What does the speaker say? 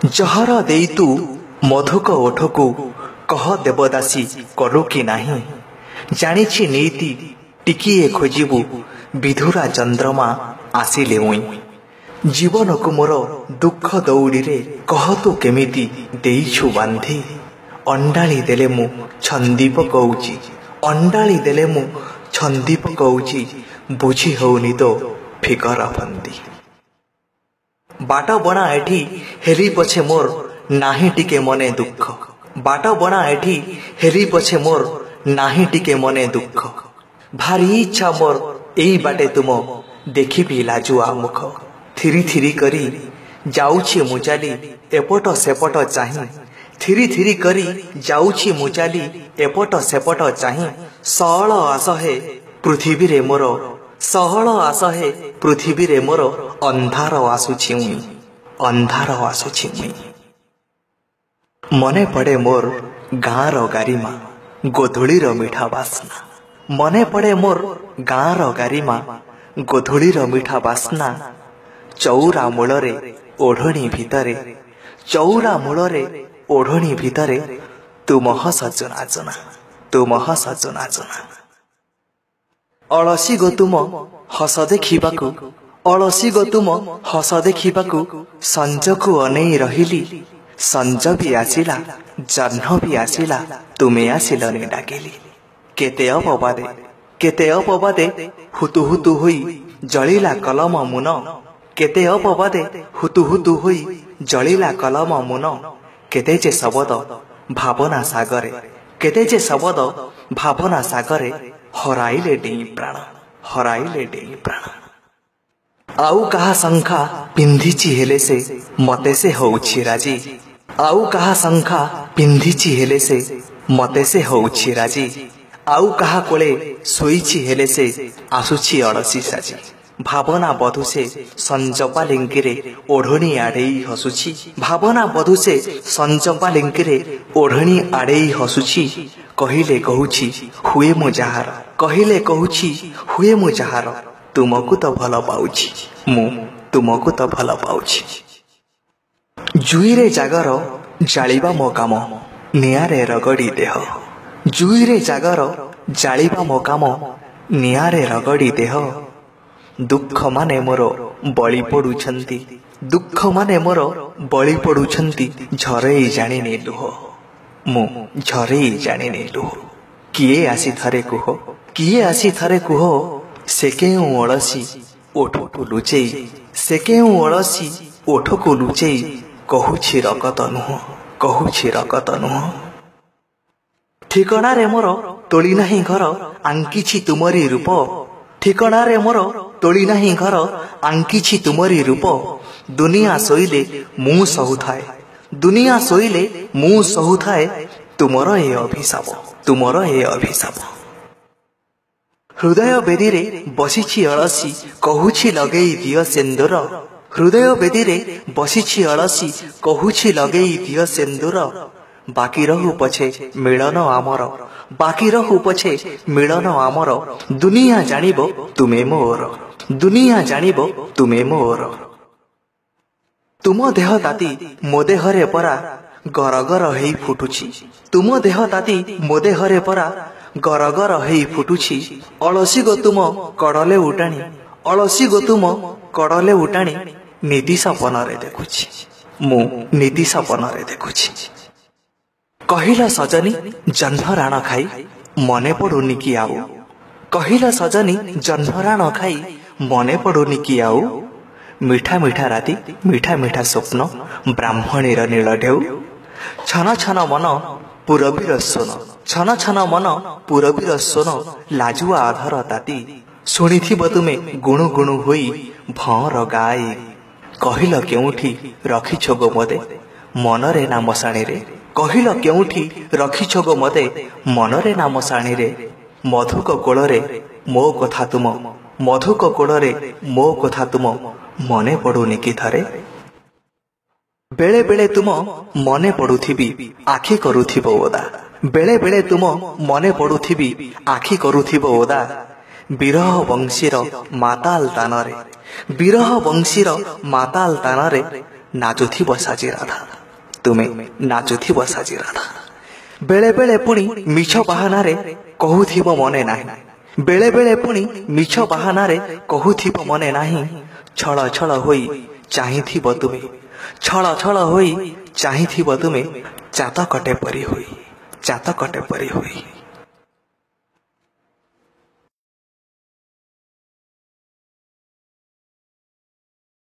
जहर देई तू मधुक ओठकू कह देवदासी करू कि नाही जानिछि नीति टिकिए खोजिबू विधुरा चंद्रमा आसिले उई जीवन को मोर दुख दौड़ी रे कह तू केमिति देइछु बांधी अंडाली देले मु छंदी पकौची अंडाली देले मु छंदी पकौची बुझी होउनी तो फिकर फंदी बाट बना एठी हेरी पछे मोर नाही टिके मने दुख बाट बना एठी हेरी पछे मोर नाही टिके मने दुख भारी इच्छा मोर एई बाटे तुम देखिबी लाजुआ मुख थिरी थिरी करी जाउछि मुचाली एपट सेपट चाहि थिरी थिरी करी जाउछि मुचाली एपट सेपट चाहि सहल आस हे पृथ्वी रे मोर सहल आस हे पृथ्वी रे मोर अंधार आसुछि मुई अंधार आसुछि मुई मने पड़े मोर गाँर गारिमा गोधुलीर मीठा बास्ना मने पड़े मोर गाँर गारिमा गोधुलीर मीठा बास्ना चौरा मूलरे ओढ़णी भितरे चौरा मूलरे ओढ़णी भितरे तुमह सजना जना तुमह सजना जना अलसी गो तुम हस देखिबाकू अलसी गो तुम हस देखिबाकू संजकू अनेई रहिली संज भी आसिला जह्न भी आसिला तुमे आसिलनी डाकिली केते अपबादे हुतु हुतु होई जलिला कलम मुन केते अपबादे हुतु हुतु होई जलिला कलम मुन केते जे शब्द भावना सागरे केते जे शब्द भावना सागरे हराइले डेई प्राण हराइले डेई प्राण आउ कहा शंखा पिंधिची हेले से मते से होउछि राजी आउ कहा शंखा पिंधिची हेले से मते से होउछि राजी आउ कहा कोले सोईछि हेले से आसुछि अड़सी साजी भावना बधु से संजपा लिंकिरे ओढ़णी आड़ेई हसुछि भावना बधु से संजपा लिंकिरे ओढ़णी आड़ेई हसुछि कहिले कहूछि हुए मु जहार कहिले कहूछि हुए मु जहार तुमको तो भल पाउछि मु तुमको तो भल पाउछि जुईरे जागर जालिबा मो काम नियारे रगड़ी देह जुईरे जागर जालिबा मो काम नियारे रगड़ी देह दुख माने मोर बळी पडुछंती दुख माने मोर बळी पडुछंती झरेई जानिने लुह मु झरेई जानिने लुह किए आसी थरे कुह किए आसी थरे कुह से केउ अलसी ओठको लुचेई से केउ अलसी ओठको लुचेई कहूछि रगत नुह कहूछि रगत नुह ठिकଣା रे मोर तोली नाही घर आंकिछि तुमरी रूप ठिकଣା रे मोर तोली नाही घर आंकिछि तुमरी रूप दुनिया सोइले मु सहुथाए दुनिया सोइले मु सहुथाए तुमर ए अभिशाप तुमर ए अभिशाप हृदय बेदी रे बसिछि अलसी कहूछि लगेई दियो सिंदूर हृदय बेदी रे बसिछि अलसी कहूछि लगेई दियो सिंदूर बाकी रहु पछे मिलन आमर बाकी रहु पछे मिलन आमर दुनिया जानिबो तुमे मोर दुनिया जानिबो तुमे मोर तुम देह ताती मो देहरे परा गरगर हेई फुटुछि तुम देह ताती मो देहरे परा गरगर हेई फुटुछि अलसी गो तुम कड़ले उटाणी अलसी गो तुम कड़ले उटाणी निधि सपनरे देखुछि मु निधि सपनरे देखुछि कहिला सजनी जह्न राण खाई मने पडुनी कि आउ कहिला सजनी जह्न राण खाई मने पडुनी कि आउ मीठा मीठा राति मीठा मीठा स्वप्न ब्राह्मणीर नील ढेउ छन छन मन पुरबीर सोन छन छन मन पुरबीर सोन लाजुआ आधर ताती शुणिथिब तुमे गुणु गुणु होई भंर गाई कहिल केउठी रखिछ गो मते मनरे नाम साणी रे कहिल केउठी रखिछ गो मते मनरे नाम साणी रे मधुक कोଳରେ मो कथा तुम मधुक कोଳରେ मो कथा तुम मने पडुनी कि थरे बेले बेले तुम मने पडुथिबी आखि करूथिबो ओदा बेले बेले तुम मने पडुथिबी आखि करूथिबो ओदा विरह वंशीर माताल तानरे विरह वंशीर माताल तानरे नाचुथिब साजी राधा तुमे नाचुथिब साजी राधा बेले बेले पुणी मिछ बाहानारे कहुथिब मने नाही बेले बेले पुणी मिछ बाहानारे कहुथिब मने नाही छळ छळ होई चाहिथिब तुमे छळ छळ होई चाहिथिब तुमे चातकटे परी होई